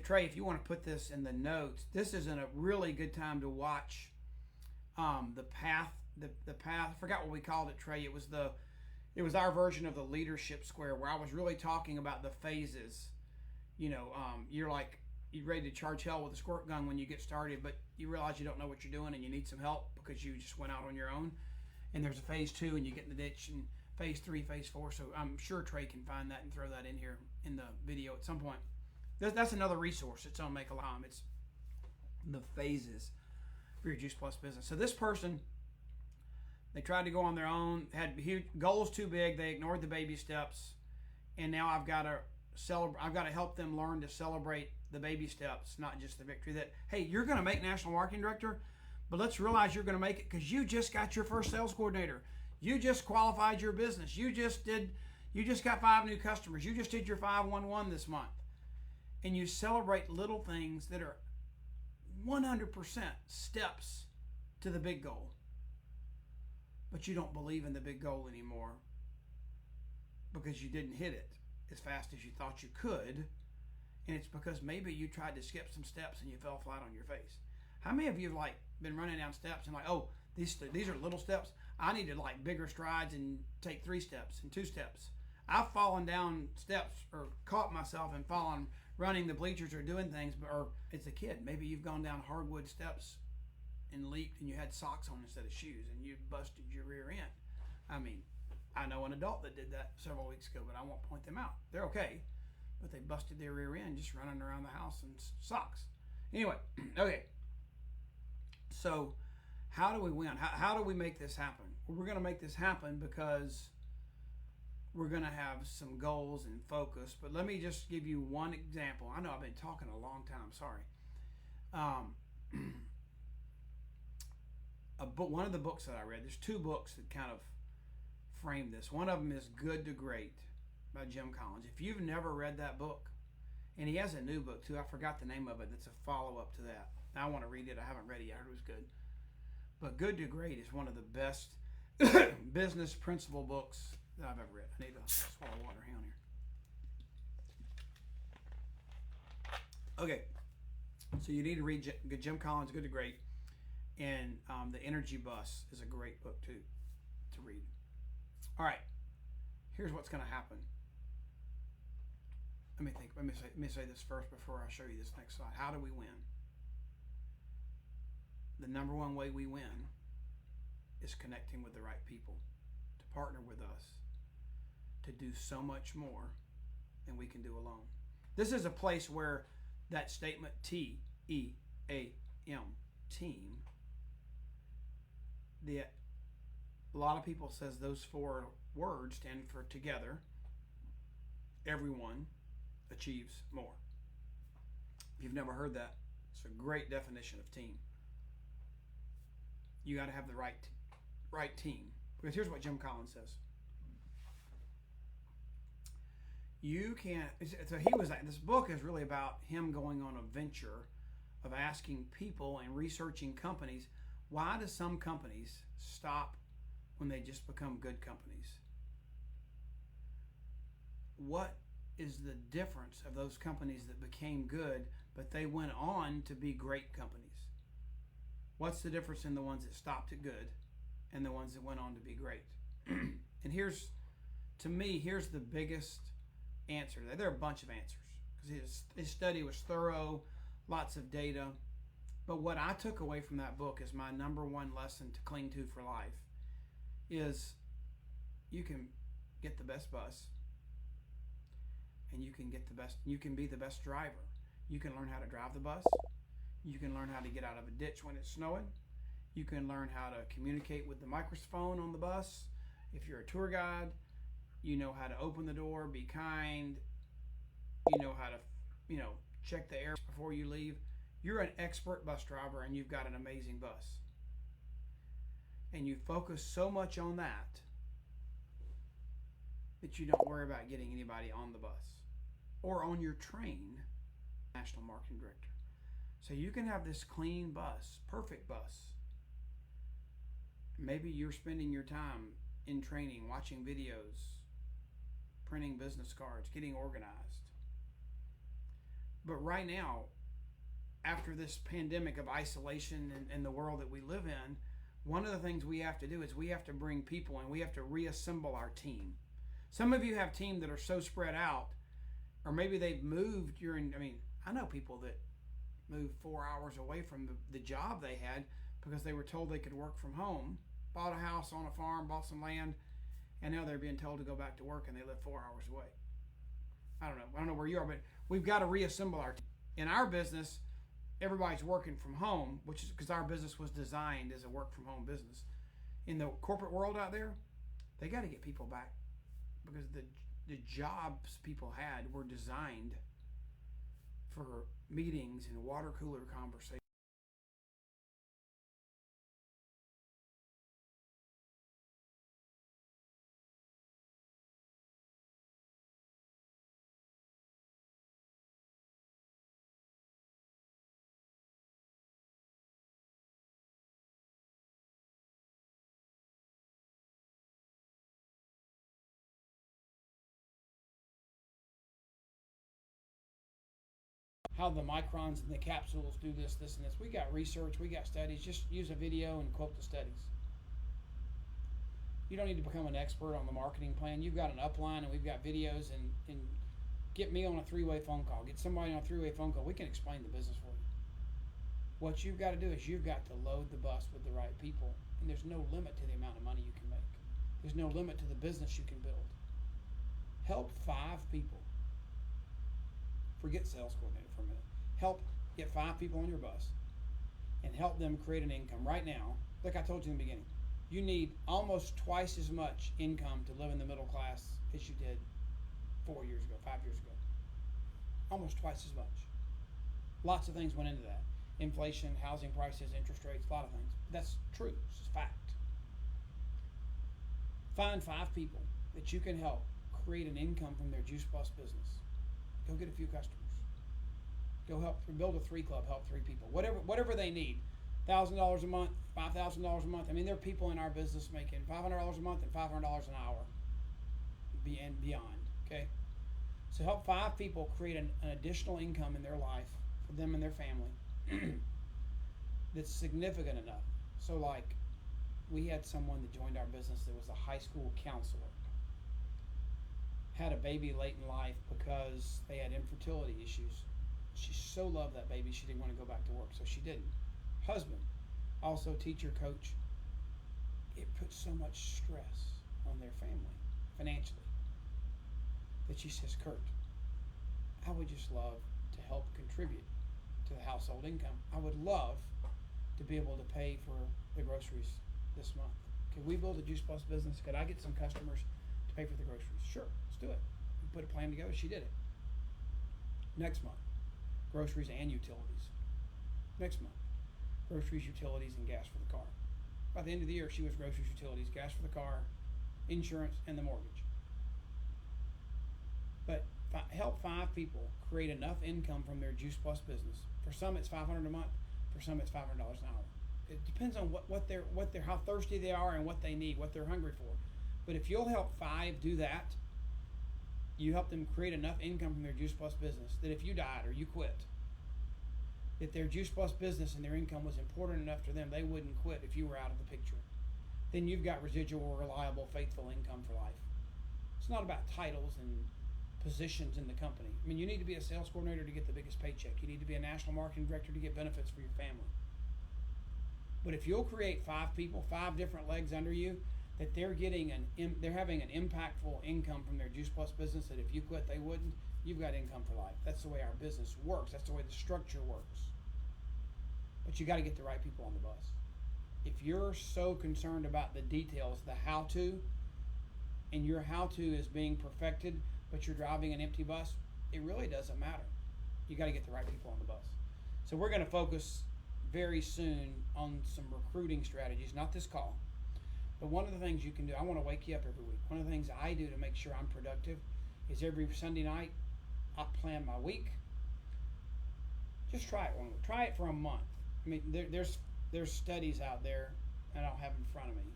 Trey, if you want to put this in the notes, this isn't a really good time to watch the path. I forgot what we called it, Trey. It was our version of the leadership square, where I was really talking about the phases. You're ready to charge hell with a squirt gun when you get started, but you realize you don't know what you're doing and you need some help because you just went out on your own. And there's a phase 2 and you get in the ditch, and phase 3, phase 4. So I'm sure Trey can find that and throw that in here in the video at some point. That's another resource. It's on Make a Lime. It's the phases for your Juice Plus business. So this person, they tried to go on their own, had huge goals too big. They ignored the baby steps, and now I've got to help them learn to celebrate the baby steps, not just the victory. That, hey, you're going to make national marketing director, but let's realize you're going to make it because you just got your first sales coordinator. You just qualified your business. You just got 5 new customers. You just did your 511 this month. And you celebrate little things that are 100% steps to the big goal. But you don't believe in the big goal anymore because you didn't hit it as fast as you thought you could. And it's because maybe you tried to skip some steps and you fell flat on your face. How many of you have been running down steps and oh, these are little steps. I need to bigger strides and take 3 steps and 2 steps. I've fallen down steps or caught myself and fallen running the bleachers or doing things, or it's a kid. Maybe you've gone down hardwood steps and leaped and you had socks on instead of shoes and you busted your rear end. I mean, I know an adult that did that several weeks ago, but I won't point them out. They're okay, but they busted their rear end just running around the house in socks. Anyway, okay. So how do we win? How do we make this happen? Well, we're going to make this happen because we're going to have some goals and focus. But let me just give you one example. I know I've been talking a long time. Sorry. One of the books that I read, there's 2 books that kind of frame this. One of them is Good to Great by Jim Collins. If you've never read that book, and he has a new book too, I forgot the name of it, that's a follow-up to that. I want to read it. I haven't read it yet. I heard it was good. But Good to Great is one of the best business principle books that I've ever read. I need to swallow water. Hang on here. Okay. So you need to read Jim Collins' Good to Great. And The Energy Bus is a great book too to read. All right. Here's what's going to happen. Let me say this first before I show you this next slide. How do we win? The number one way we win is connecting with the right people to partner with us to do so much more than we can do alone. This is a place where that statement TEAM, team, the a lot of people says those four words stand for together. Everyone achieves more. If you've never heard that, it's a great definition of team. You got to have the right team. Because here's what Jim Collins says. You can't. So he was. This book is really about him going on a venture of asking people and researching companies. Why do some companies stop when they just become good companies? What is the difference of those companies that became good, but they went on to be great companies? What's the difference in the ones that stopped at good and the ones that went on to be great? And here's the biggest answer. There are a bunch of answers because his study was thorough, lots of data. But what I took away from that book is my number one lesson to cling to for life is you can get the best bus and you can be the best driver. You can learn how to drive the bus. You can learn how to get out of a ditch when it's snowing. You can learn how to communicate with the microphone on the bus. If you're a tour guide, you know how to open the door, be kind. You know how to, check the air before you leave. You're an expert bus driver and you've got an amazing bus. And you focus so much on that you don't worry about getting anybody on the bus or on your train. National Marketing Director. So you can have this clean bus, perfect bus. Maybe you're spending your time in training, watching videos, printing business cards, getting organized. But right now, after this pandemic of isolation and the world that we live in, one of the things we have to do is we have to bring people and we have to reassemble our team. Some of you have teams that are so spread out, or maybe they've moved I know people that moved 4 hours away from the job they had because they were told they could work from home, bought a house on a farm, bought some land, and now they're being told to go back to work and they live 4 hours away. I don't know where you are, but we've got to reassemble our team. In our business, everybody's working from home, which is because our business was designed as a work from home business. In the corporate world out there, they got to get people back because the jobs people had were designed for meetings and water cooler conversations. How the microns and the capsules do this, and this. We got research, we got studies. Just use a video and quote the studies. You don't need to become an expert on the marketing plan. You've got an upline and we've got videos and get me on a three-way phone call. Get somebody on a three-way phone call. We can explain the business for you. What you've got to do is you've got to load the bus with the right people. And there's no limit to the amount of money you can make. There's no limit to the business you can build. Help 5 people. Forget sales coordinator for a minute. Help get 5 people on your bus and help them create an income right now. Like I told you in the beginning, you need almost twice as much income to live in the middle class as you did 4 years ago, 5 years ago. Almost twice as much. Lots of things went into that. Inflation, housing prices, interest rates, a lot of things. That's true. It's a fact. Find 5 people that you can help create an income from their juice bus business. Go get a few customers. Go help build a 3 club, help 3 people. Whatever they need. $1,000 a month, $5,000 a month. I mean, there are people in our business making $500 a month and $500 an hour and beyond. Okay? So help 5 people create an additional income in their life for them and their family that's significant enough. So like, we had someone that joined our business that was a high school counselor. Had a baby late in life because they had infertility issues. She so loved that baby she didn't want to go back to work, so she didn't. Husband, also teacher, coach. It puts so much stress on their family financially that she says, Curt, I would just love to help contribute to the household income. I would love to be able to pay for the groceries this month? Can we build a Juice Plus business? Could I get some customers to pay for the groceries? Sure, let's do it. We put a plan together. She did it. Next month, groceries and utilities. Next month, groceries, utilities, and gas for the car. By the end of the year, she was groceries, utilities, gas for the car, insurance, and the mortgage. But help 5 people create enough income from their Juice Plus business. For some, it's $500 a month. For some, it's $500 an hour. It depends on how thirsty they are and what they need, what they're hungry for. But if you'll help 5 do that, you help them create enough income from their Juice Plus business that if you died or you quit, that their Juice Plus business and their income was important enough to them, they wouldn't quit if you were out of the picture. Then you've got residual, reliable, faithful income for life. It's not about titles and positions in the company. I mean, you need to be a sales coordinator to get the biggest paycheck. You need to be a national marketing director to get benefits for your family. But if you'll create 5 people, 5 different legs under you, that they're having an impactful income from their Juice Plus business that if you quit they wouldn't, you've got income for life. That's the way our business works. That's the way the structure works. But you got to get the right people on the bus. If you're so concerned about the details, the how-to, and your how-to is being perfected, but you're driving an empty bus, it really doesn't matter. You got to get the right people on the bus. So we're going to focus very soon on some recruiting strategies, not this call, but one of the things you can do, I want to wake you up every week. One of the things I do to make sure I'm productive is every Sunday night, I plan my week. Just try it one week. Try it for a month. I mean, there's studies out there, and I don't have them in front of me.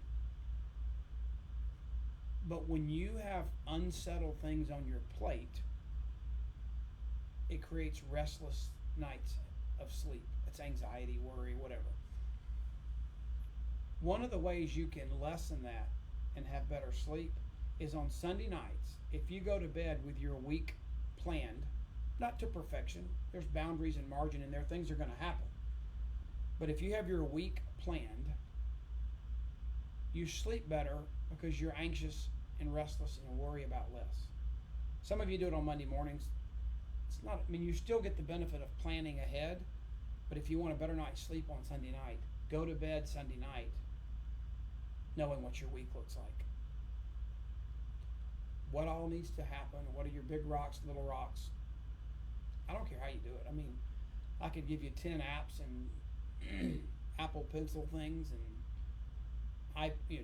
But when you have unsettled things on your plate, it creates restless nights of sleep. It's anxiety, worry, whatever. One of the ways you can lessen that and have better sleep is on Sunday nights. If you go to bed with your week planned, not to perfection, there's boundaries and margin in there, things are going to happen. But if you have your week planned, you sleep better because you're anxious and restless and worry about less. Some of you do it on Monday mornings. It's not, I mean, you still get the benefit of planning ahead, but if you want a better night's sleep on Sunday night, go to bed Sunday night knowing what your week looks like. What all needs to happen, what are your big rocks, little rocks. I don't care how you do it. I mean, I could give you 10 apps and Apple Pencil things and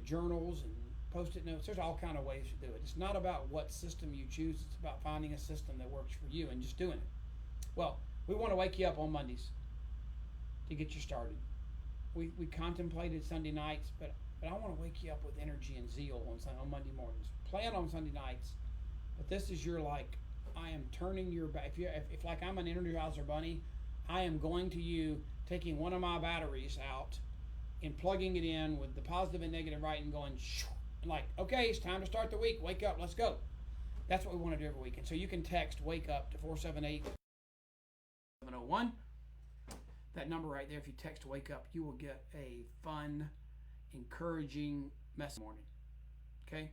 journals and Post-it notes. There's all kind of ways to do it. It's not about what system you choose. It's about finding a system that works for you and just doing it. Well, we want to wake you up on Mondays to get you started. We contemplated Sunday nights, but I want to wake you up with energy and zeal on Monday mornings. Plan on Sunday nights, but this is your I am turning your back. If like I'm an Energizer bunny, I am going to you taking one of my batteries out and plugging it in with the positive and negative right and going and okay, it's time to start the week. Wake up, let's go. That's what we want to do every week. And so you can text wake up to 478-701. That number right there, if you text wake up, you will get a fun, encouraging message morning. Okay?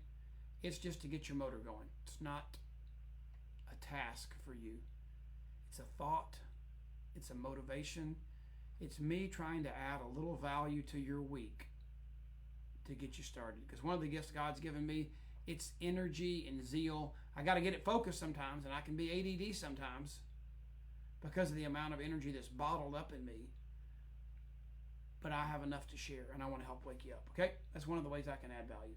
It's just to get your motor going. It's not a task for you. It's a thought. It's a motivation. It's me trying to add a little value to your week to get you started. Because one of the gifts God's given me, it's energy and zeal. I got to get it focused sometimes, and I can be ADD sometimes because of the amount of energy that's bottled up in me. But I have enough to share, and I want to help wake you up. Okay? That's one of the ways I can add value.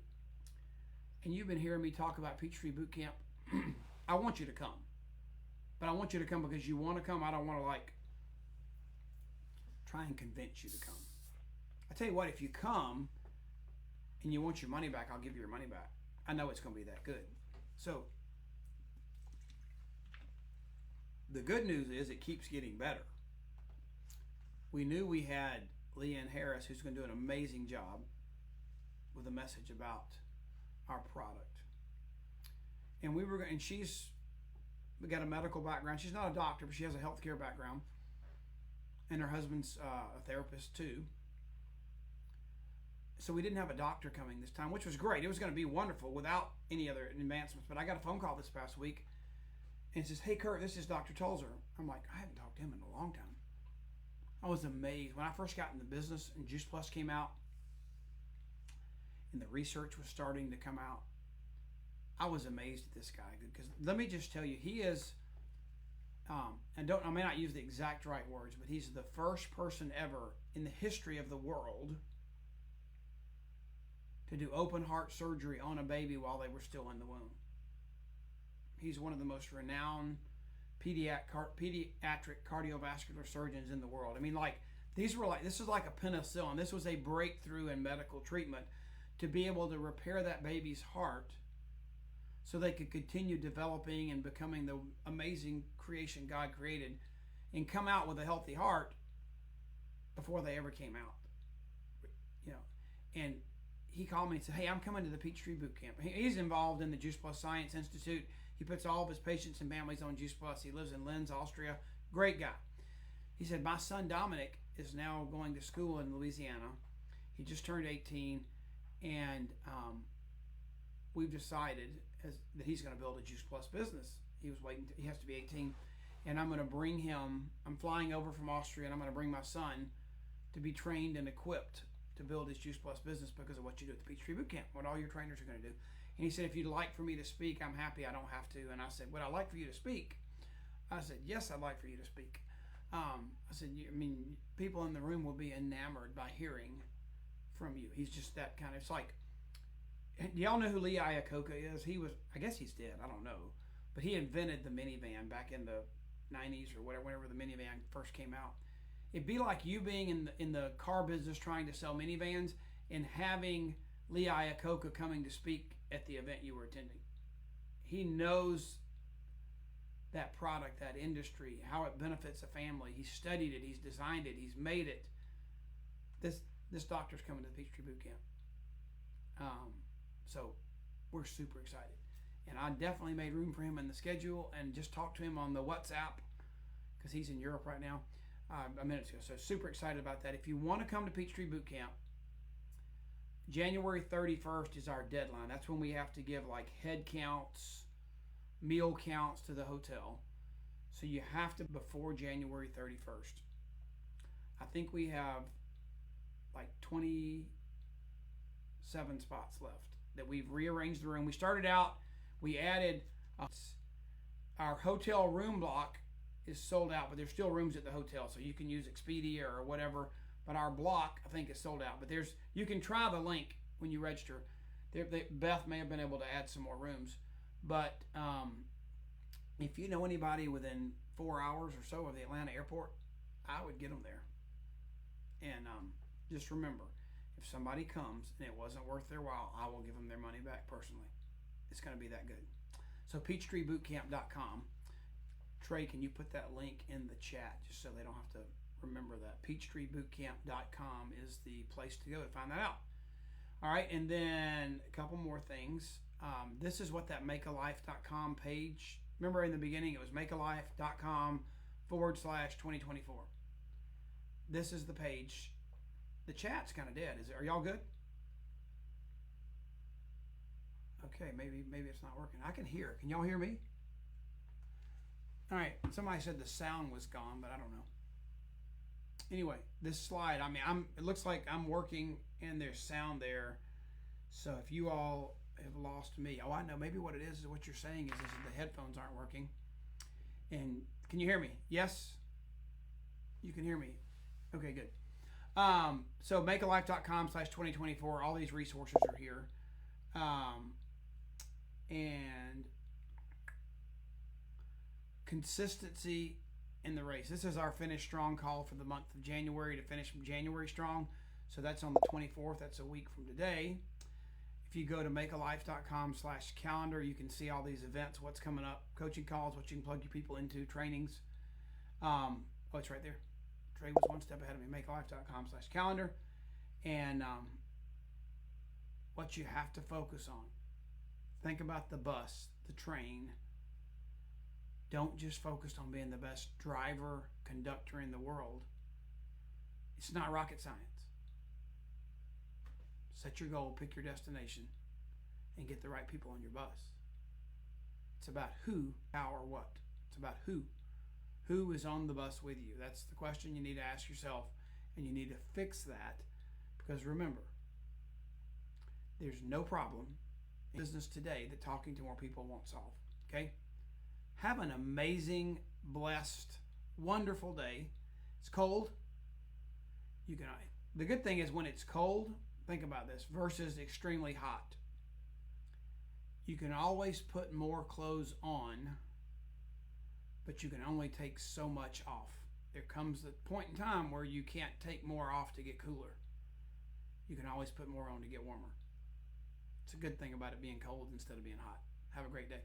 And you've been hearing me talk about Peachtree Boot Camp. I want you to come. But I want you to come because you want to come. I don't want to try and convince you to come. I tell you what, if you come and you want your money back, I'll give you your money back. I know it's going to be that good. So the good news is it keeps getting better. We knew we had Leanne Harris, who's going to do an amazing job with a message about our product. And she's got a medical background. She's not a doctor, but she has a healthcare background. And her husband's a therapist too. So we didn't have a doctor coming this time, which was great. It was going to be wonderful without any other advancements. But I got a phone call this past week, and it says, "Hey, Curt, this is Dr. Tolzer." I'm like, I haven't talked to him in a long time. I was amazed. When I first got in the business and Juice Plus came out, and the research was starting to come out. I was amazed at this guy, because let me just tell you, he is, I may not use the exact right words, but he's the first person ever in the history of the world to do open heart surgery on a baby while they were still in the womb. He's one of the most renowned pediatric cardiovascular surgeons in the world. I mean, this is like a penicillin. This was a breakthrough in medical treatment to be able to repair that baby's heart so they could continue developing and becoming the amazing creation God created and come out with a healthy heart before they ever came out. And he called me and said, hey, I'm coming to the Peachtree Boot Camp. He's involved in the Juice Plus Science Institute. He puts all of his patients and families on Juice Plus. He lives in Linz, Austria. Great guy. He said, my son Dominic is now going to school in Louisiana. He just turned 18, and we've decided that he's going to build a Juice Plus business. He has to be 18, and I'm going to bring him. I'm flying over from Austria, and I'm going to bring my son to be trained and equipped to build his Juice Plus business because of what you do at the Peachtree Boot Camp, what all your trainers are going to do. And he said, if you'd like for me to speak, I'm happy. I don't have to. And I said, would I like for you to speak? I said, yes, I'd like for you to speak. I said, people in the room will be enamored by hearing from you. He's just that kind of, it's like, do y'all know who Lee Iacocca is? I guess he's dead. I don't know. But he invented the minivan back in the 90s or whenever the minivan first came out. It'd be like you being in the car business trying to sell minivans and having Lee Iacocca coming to speak at the event you were attending. He knows that product, that industry, how it benefits a family. He studied it. He's designed it. He's made it. This doctor's coming to the Peachtree Boot Camp. So we're super excited. And I definitely made room for him in the schedule and just talked to him on the WhatsApp because he's in Europe right now a minute ago. So super excited about that. If you want to come to Peachtree Boot Camp, January 31st is our deadline. That's when we have to give head counts, meal counts to the hotel. So you have to before January 31st. I think we have 27 spots left that we've rearranged the room. We started out, we added our hotel room block is sold out, but there's still rooms at the hotel, so you can use Expedia or whatever. But our block, I think, is sold out. But you can try the link when you register. Beth may have been able to add some more rooms. But if you know anybody within 4 hours or so of the Atlanta airport, I would get them there. And just remember, if somebody comes and it wasn't worth their while, I will give them their money back personally. It's going to be that good. So peachtreebootcamp.com. Trey, can you put that link in the chat just so they don't have to remember that? peachtreebootcamp.com is the place to go to find that out. All right, and then a couple more things. This is what that makealife.com page, remember in the beginning it was makealife.com/2024. This is the page. The chat's kind of dead. Are y'all good? Okay, maybe it's not working. I can hear. Can y'all hear me? All right, somebody said the sound was gone, but I don't know. Anyway, this slide, it looks like I'm working and there's sound there. So if you all have lost me, I know maybe what it is what you're saying is that the headphones aren't working. And can you hear me? Yes? You can hear me. Okay, good. So makealife.com/2024, all these resources are here. And consistency in the race. This is our Finish Strong call for the month of January to finish January strong. So that's on the 24th. That's a week from today. If you go to makealife.com/calendar, you can see all these events, what's coming up, coaching calls, what you can plug your people into, trainings. It's right there. Trey was one step ahead of me. Makealife.com/calendar. And what you have to focus on. Think about the bus, the train. Don't just focus on being the best driver, conductor in the world. It's not rocket science. Set your goal, pick your destination, and get the right people on your bus. It's about who, how, or what. It's about who. Who is on the bus with you? That's the question you need to ask yourself, and you need to fix that. Because remember, There's no problem in business today that talking to more people won't solve. Okay? Have an amazing, blessed, wonderful day. It's cold. You can. The good thing is when it's cold, think about this, versus extremely hot. You can always put more clothes on, but you can only take so much off. There comes the point in time where you can't take more off to get cooler. You can always put more on to get warmer. It's a good thing about it being cold instead of being hot. Have a great day.